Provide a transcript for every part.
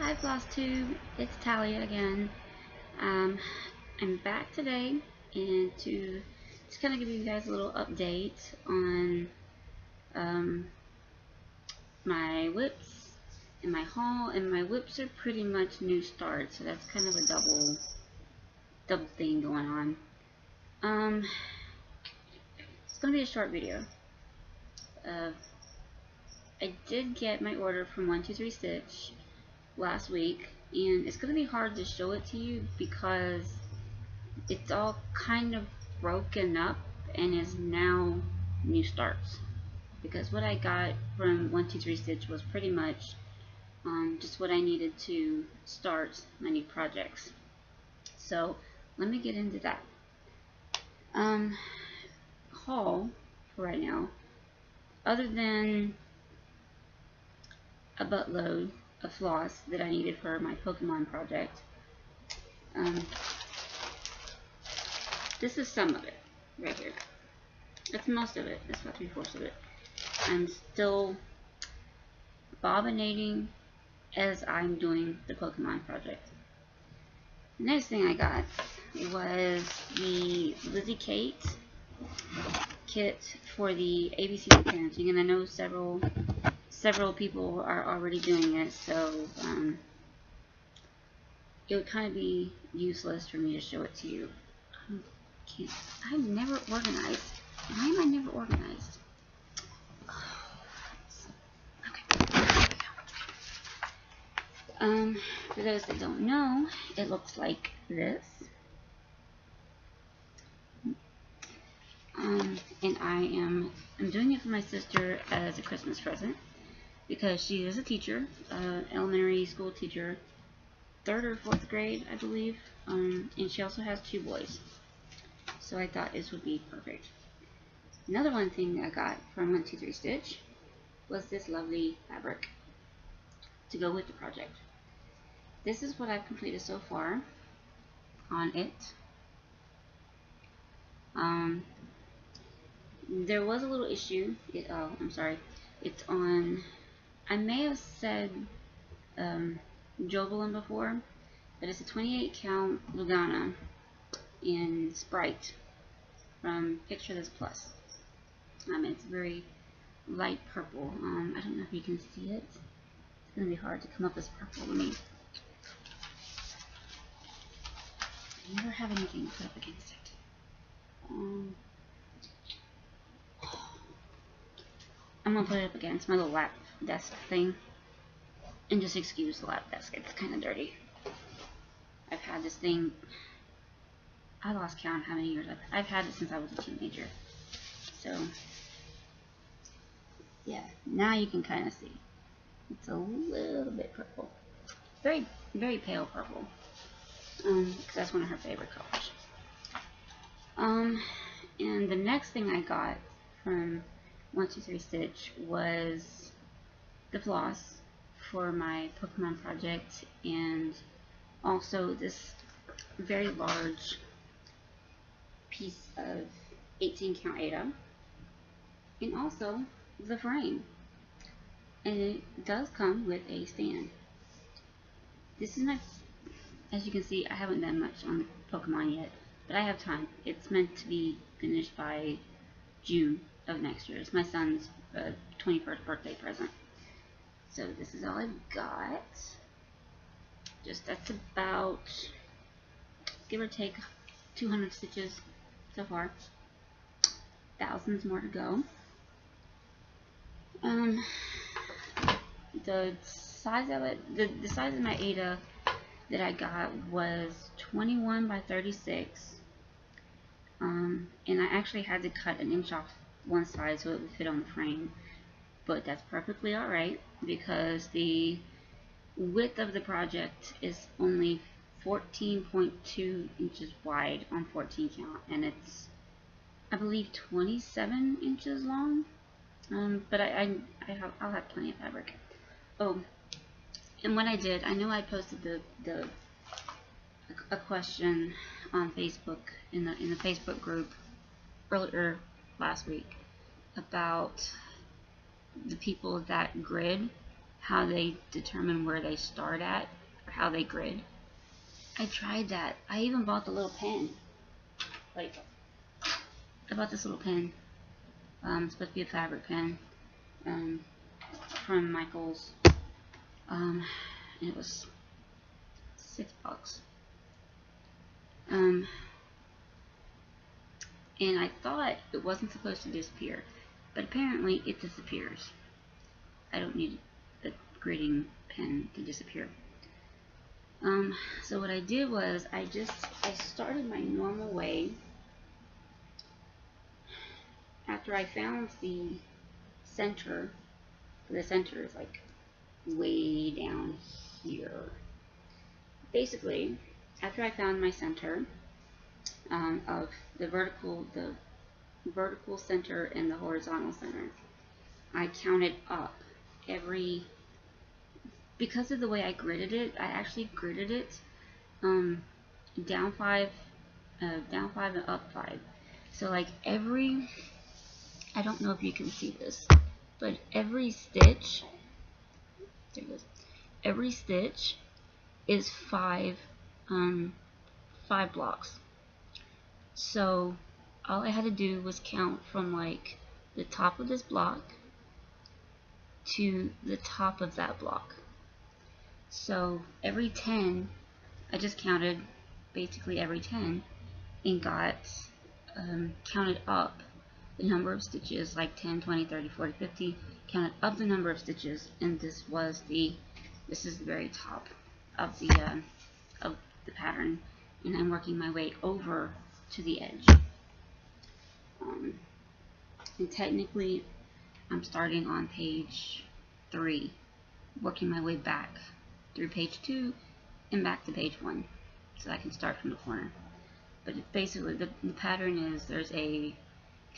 Hi Flosstube, it's Talia again. I'm back today and to just kind of give you guys a little update on my whips and my haul. And my whips are pretty much new start, so that's kind of a double thing going on. It's gonna be a short video. I did get my order from 123 Stitch last week, and it's going to be hard to show it to you because it's all kind of broken up and is now new starts, because what I got from 123 Stitch was pretty much just what I needed to start my new projects. So let me get into that. Haul for right now, other than a buttload of floss that I needed for my Pokemon project. This is some of it right here. That's most of it. That's about 3/4 of it. I'm still bobbinating as I'm doing the Pokemon project. The next thing I got was the Lizzie Kate kit for the ABC parenting, and I know several people are already doing it, so it would kind of be useless for me to show it to you. I'm never organized. Why am I never organized? Okay. For those that don't know, it looks like this. And I'm doing it for my sister as a Christmas present, because she is a teacher, elementary school teacher, 3rd or 4th grade, I believe, and she also has 2 boys. So I thought this would be perfect. Another one thing I got from 123 Stitch was this lovely fabric to go with the project. This is what I've completed so far on it. There was a little issue. I'm sorry. It's on, I may have said Jovelin before, but it's a 28 count Lugana in Sprite from Picture This Plus. It's very light purple. I don't know if you can see it. It's going to be hard to come up as purple to me. I never have anything to put up against it. I'm going to put it up against my little lap desk thing. And just excuse the lap desk, it's kind of dirty. I've had this thing, I lost count how many years I've had it since I was a teenager. So, yeah, now you can kind of see. It's a little bit purple. Very, very pale purple. Because that's one of her favorite colors. And the next thing I got from 123 Stitch was the floss for my Pokemon project, and also this very large piece of 18 count Ada, and also the frame, and it does come with a stand. This is my, as you can see, I haven't done much on Pokemon yet, but I have time. It's meant to be finished by June of next year. It's my son's 21st birthday present. So this is all I've got. That's about, give or take, 200 stitches so far. Thousands more to go. The size of it, the size of my Ada that I got was 21 by 36. And I actually had to cut an inch off one side so it would fit on the frame. But that's perfectly alright, because the width of the project is only 14.2 inches wide on 14 count, and it's, I believe, 27 inches long. But I'll have plenty of fabric. Oh, and what I did, I know I posted a question on Facebook in the Facebook group earlier last week about the people that grid how they determine where they start at, or how they grid. I tried that. I even bought the little pen. Like, I bought this little pen. It's supposed to be a fabric pen. From Michael's. It was $6. And I thought it wasn't supposed to disappear, but apparently it disappears. I don't need a gridding pen to disappear. So what I did was I started my normal way. After I found the center is like way down here. Basically, after I found my center of the vertical center and the horizontal center, I counted up because of the way I gridded it. I actually gridded it down 5 and up 5. So like I don't know if you can see this, but every stitch, there it goes. Every stitch is 5 blocks. So all I had to do was count from like the top of this block to the top of that block. So every 10, I just counted basically every 10 and got counted up the number of stitches, like 10, 20, 30, 40, 50, counted up the number of stitches, and this is the very top of the pattern, and I'm working my way over to the edge. And technically I'm starting on page 3, working my way back through page 2 and back to page 1, so I can start from the corner. But it's basically the pattern is there's a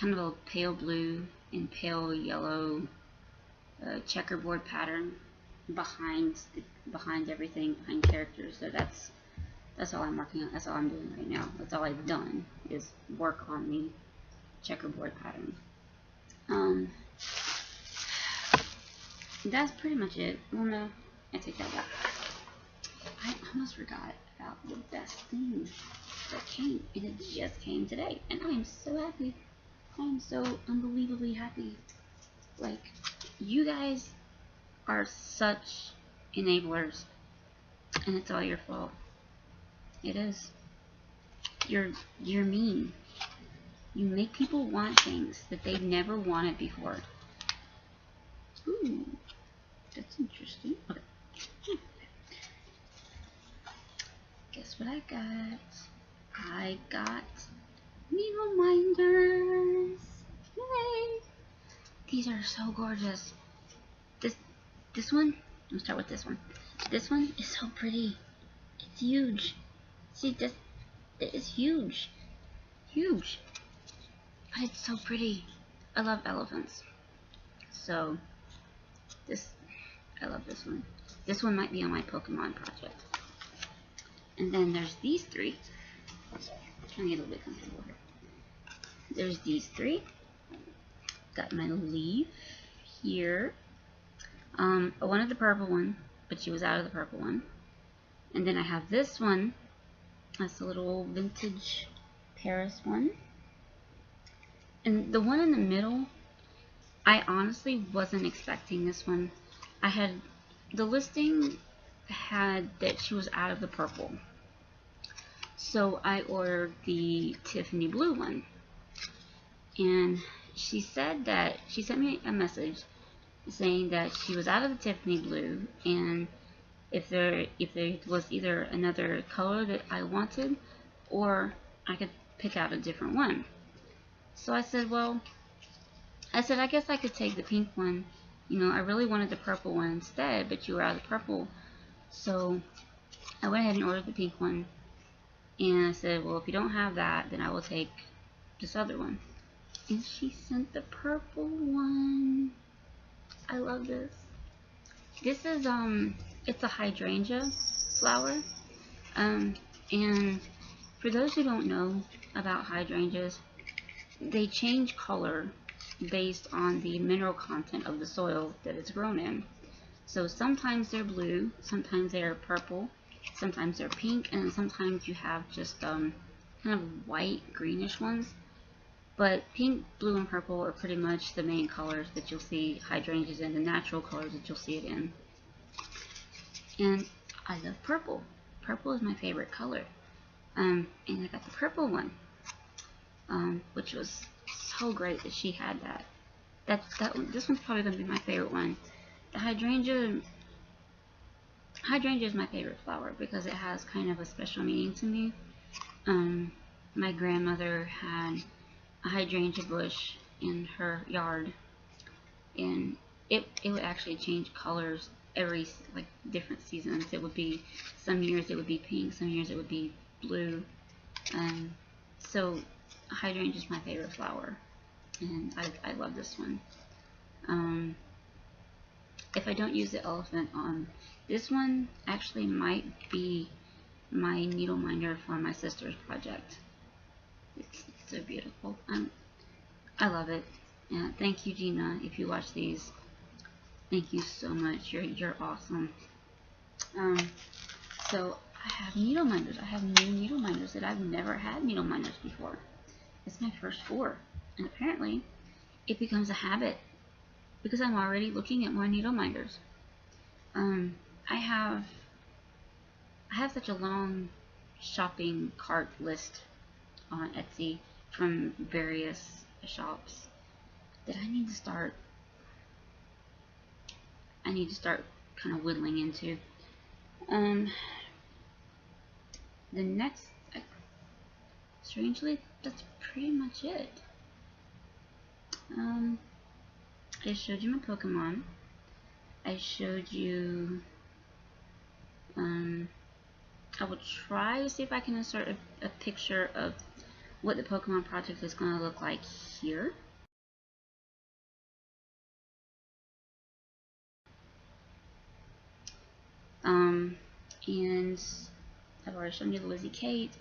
kind of a pale blue and pale yellow checkerboard pattern behind everything, behind characters. So that's all I'm working on. That's all I'm doing right now. That's all I've done is work on the checkerboard pattern. That's pretty much it. Well, no, I take that back. I almost forgot about the best thing that came, and it just came today, and I am so happy. I am so unbelievably happy. Like, you guys are such enablers, and it's all your fault. It is. You're mean. You make people want things that they've never wanted before. Ooh, that's interesting. Okay. Guess what I got? I got needle minders. Yay! These are so gorgeous. This one, let me start with this one. This one is so pretty. It's huge. See, this is huge. Huge. But it's so pretty. I love elephants. So, I love this one. This one might be on my Pokemon project. And then there's these 3. Sorry, I'm trying to get a little bit comfortable here. There's these 3. Got my leaf here. I wanted the purple one, but she was out of the purple one. And then I have this one. That's a little vintage Paris one. And the one in the middle, I honestly wasn't expecting this one. The listing had that she was out of the purple. So I ordered the Tiffany blue one. And she said that, she sent me a message saying that she was out of the Tiffany blue, and if there was either another color that I wanted, or I could pick out a different one. So I said, I guess I could take the pink one. You know, I really wanted the purple one instead, but you were out of the purple. So I went ahead and ordered the pink one. And I said, well, if you don't have that, then I will take this other one. And she sent the purple one. I love this. This is, it's a hydrangea flower. And for those who don't know about hydrangeas, they change color based on the mineral content of the soil that it's grown in. So sometimes they're blue, sometimes they're purple, sometimes they're pink, and sometimes you have just kind of white, greenish ones. But pink, blue, and purple are pretty much the main colors that you'll see hydrangeas in, the natural colors that you'll see it in. And I love purple. Purple is my favorite color. And I got the purple one, which was so great that she had that. This one's probably going to be my favorite one. The hydrangea is my favorite flower because it has kind of a special meaning to me. My grandmother had a hydrangea bush in her yard, and it would actually change colors every different seasons. It would be, some years it would be pink, some years it would be blue. So hydrangea is my favorite flower, and I love this one. If I don't use the elephant on this one, actually might be my needle minder for my sister's project. It's so beautiful. I love it. Thank you, Gina, if you watch these. Thank you so much. You're awesome. So I have needle minders. I have new needle minders that I've never had needle minders before. It's my first 4, and apparently it becomes a habit because I'm already looking at more needle minders. I have such a long shopping cart list on Etsy from various shops that I need to start kind of whittling into. The next, strangely, that's pretty much it. I showed you my Pokemon. I showed you, I will try to see if I can insert a picture of what the Pokemon project is going to look like here. And I've already shown you the Lizzie Kate.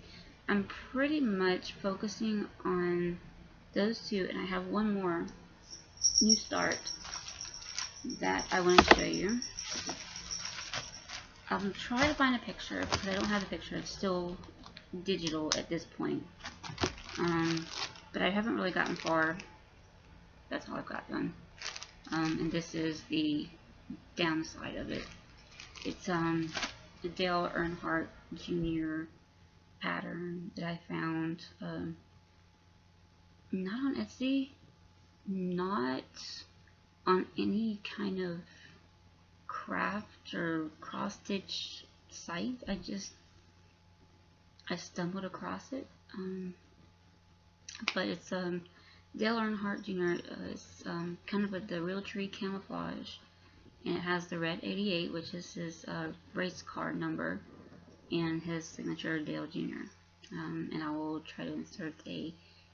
I'm pretty much focusing on those 2, and I have one more new start that I want to show you. I'll try to find a picture because I don't have a picture. It's still digital at this point. But I haven't really gotten far. That's all I've got done. And this is the downside of it. It's the Dale Earnhardt Jr. pattern that I found not on Etsy, not on any kind of craft or cross stitch site. I stumbled across it. But it's Dale Earnhardt Jr. Is kind of the real tree camouflage, and it has the red 88, which is his race car number, and his signature, Dale Jr. And I will try to insert a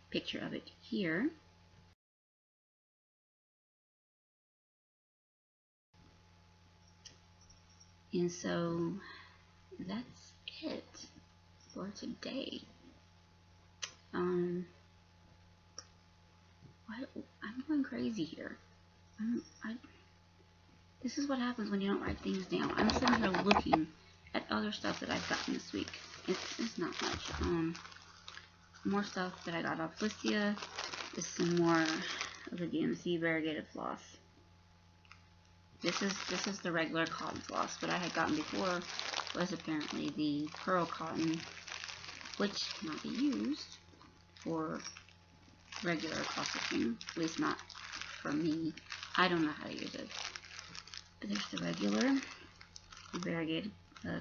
picture of it here. And so that's it for today. I'm going crazy here. This is what happens when you don't write things down. I'm sitting here looking at other stuff that I've gotten this week. It's not much. More stuff that I got off Listia. This is some more of the DMC variegated floss. This is the regular cotton floss. What I had gotten before was apparently the pearl cotton, which cannot be used for regular processing, at least not for me. I don't know how to use it. But there's the regular variegated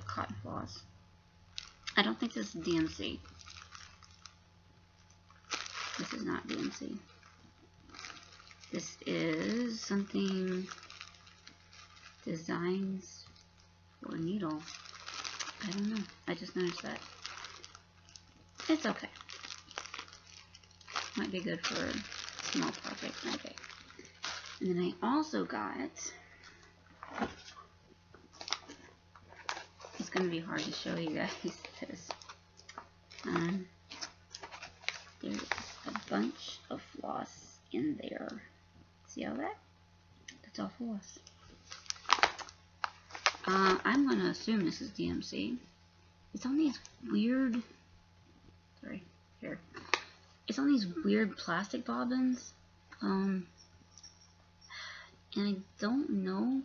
cotton floss. I don't think this is DMC. This is not DMC. This is something designs for needle. I don't know. I just noticed that. It's okay. Might be good for small projects one day. And then I also got, it's going to be hard to show you guys this. There's a bunch of floss in there. See all that? That's all floss. I'm gonna assume this is DMC. It's on these weird, sorry, here. It's on these weird plastic bobbins. And I don't know.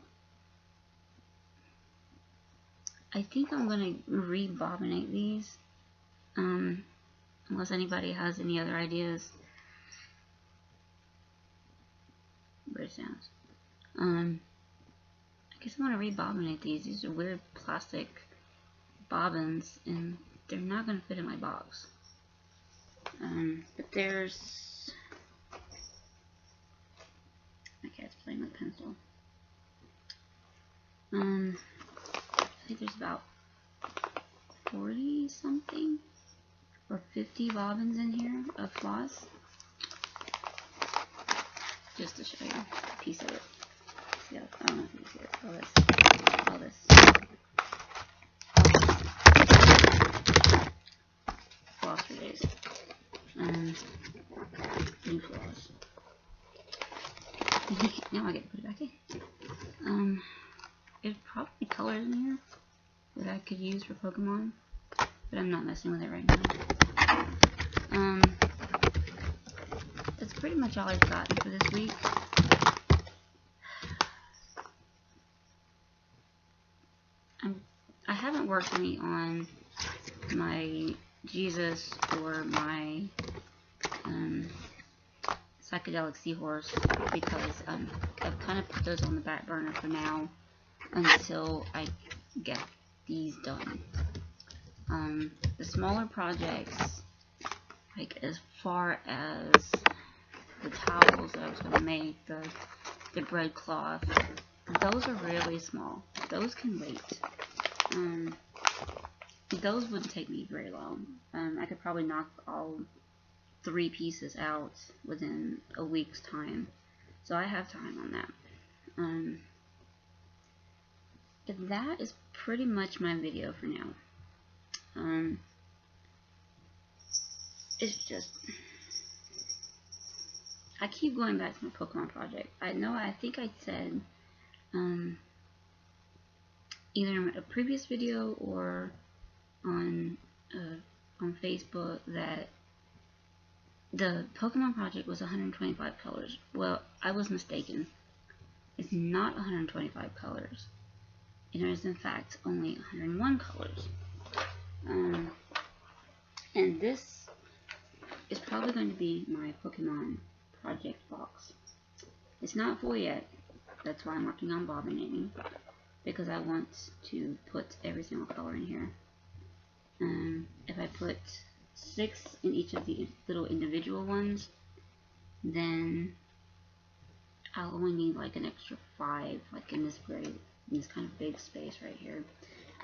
I think I'm gonna rebobinate these. Unless anybody has any other ideas. Weird sounds. I guess I'm gonna rebobinate these. These are weird plastic bobbins, and they're not gonna fit in my box. But there's, my cat's playing with pencil. I think there's about 40 something or 50 bobbins in here of floss. Just to show you a piece of it. See how, I don't know if you can see it. All this. Floss for days. New floss. Now I get to put it back in. There's probably colors in here that I could use for Pokemon, but I'm not messing with it right now. That's pretty much all I've gotten for this week. I haven't worked any on my Jesus or my psychedelic seahorse because I've kind of put those on the back burner for now until I get these done. The smaller projects, like as far as the towels that I was going to make, the bread cloth, those are really small. Those can wait. Those wouldn't take me very long. I could probably knock all 3 pieces out within a week's time. So I have time on that. But that is pretty much my video for now. It's just, I keep going back to my Pokemon project. I think I said either in a previous video or on Facebook that the Pokemon project was 125 colors. Well, I was mistaken. It's not 125 colors. It is in fact only 101 colors. And this is probably going to be my Pokemon project box. It's not full yet. That's why I'm working on bobbinating, because I want to put every single color in here. If I put 6 in each of the little individual ones, then I'll only need like an extra 5, like in this kind of big space right here.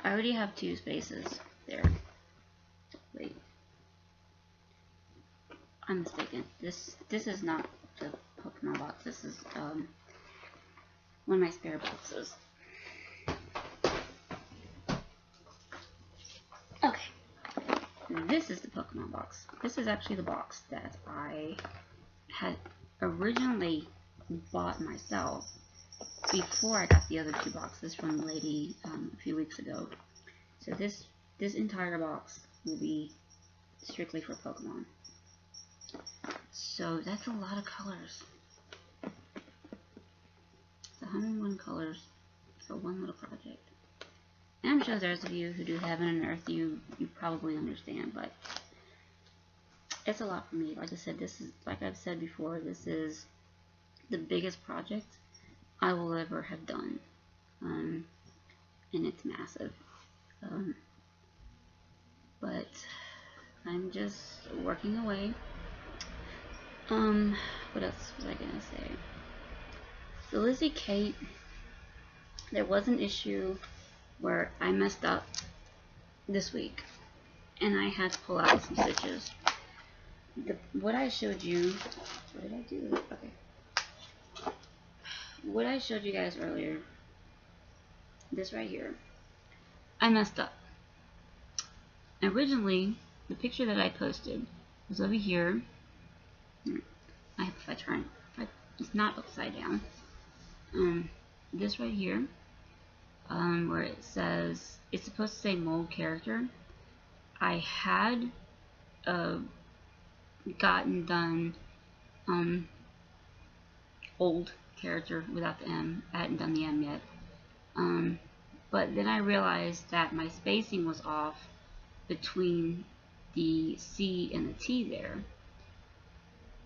I already have 2 spaces there. Wait, I'm mistaken. This is not the Pokemon box. This is one of my spare boxes. Okay, this is the Pokemon box. This is actually the box that I had originally bought myself before I got the other 2 boxes from the lady a few weeks ago. So this entire box will be strictly for Pokemon. So that's a lot of colors. It's 101 colors for one little project. And I'm sure those of you who do Heaven and Earth, you probably understand, but it's a lot for me. Like I said, this is, like I've said before, this is the biggest project I will ever have done. And it's massive. But I'm just working away. What else was I gonna say? So Lizzie Kate, there was an issue where I messed up this week and I had to pull out some stitches. What I showed you, what did I do? Okay. What I showed you guys earlier, this right here, I messed up. Originally, the picture that I posted was over here. If I turn, it's not upside down. This right here where it says, it's supposed to say mold character. I had gotten done old character without the M. I hadn't done the M yet. But then I realized that my spacing was off between the C and the T there.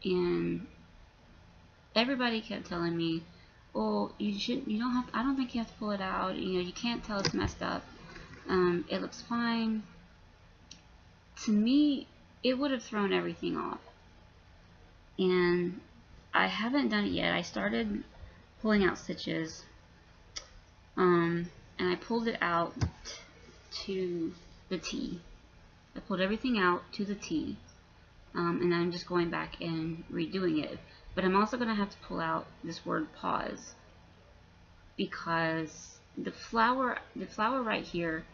And everybody kept telling me, "Oh, you don't have, I don't think you have to pull it out. You know, you can't tell it's messed up. It looks fine." To me, it would have thrown everything off. And I haven't done it yet. I started pulling out stitches, and I pulled it out to the T. I pulled everything out to the T, and I'm just going back and redoing it. But I'm also going to have to pull out this word pause, because the flower right here,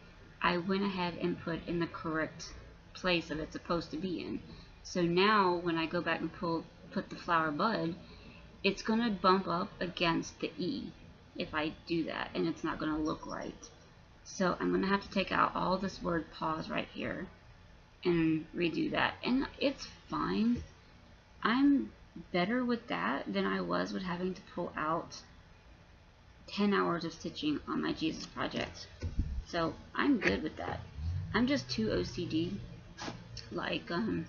I went ahead and put in the correct place that it's supposed to be in. So now when I go back and put the flower bud, it's going to bump up against the E if I do that, and it's not going to look right. So I'm going to have to take out all this word pause right here and redo that. And it's fine. I'm better with that than I was with having to pull out 10 hours of stitching on my Jesus project. So I'm good with that. I'm just too OCD. Like, and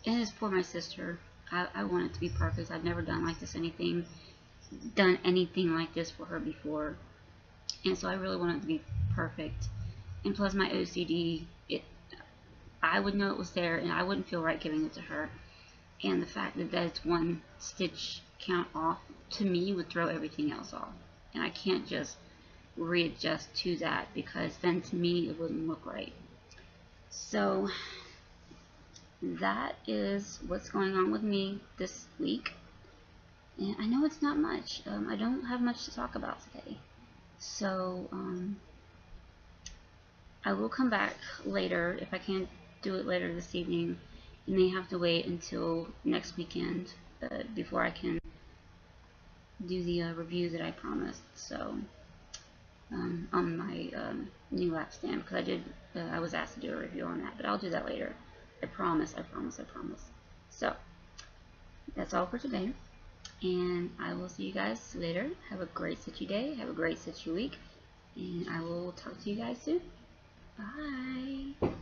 it's for my sister. I want it to be perfect. I've never done anything like this for her before. And so I really want it to be perfect. And plus my OCD, I would know it was there, and I wouldn't feel right giving it to her. And the fact that it's one stitch count off, to me, would throw everything else off. And I can't just readjust to that, because then to me it wouldn't look right. So that is what's going on with me this week. And I know it's not much. I don't have much to talk about today. So I will come back later. If I can't do it later this evening, you may have to wait until next weekend before I can do the review that I promised. So on my new lap stand, because I was asked to do a review on that, but I'll do that later. I promise. So that's all for today, and I will see you guys later. Have a great stitchy day. Have a great stitchy week, and I will talk to you guys soon. Bye.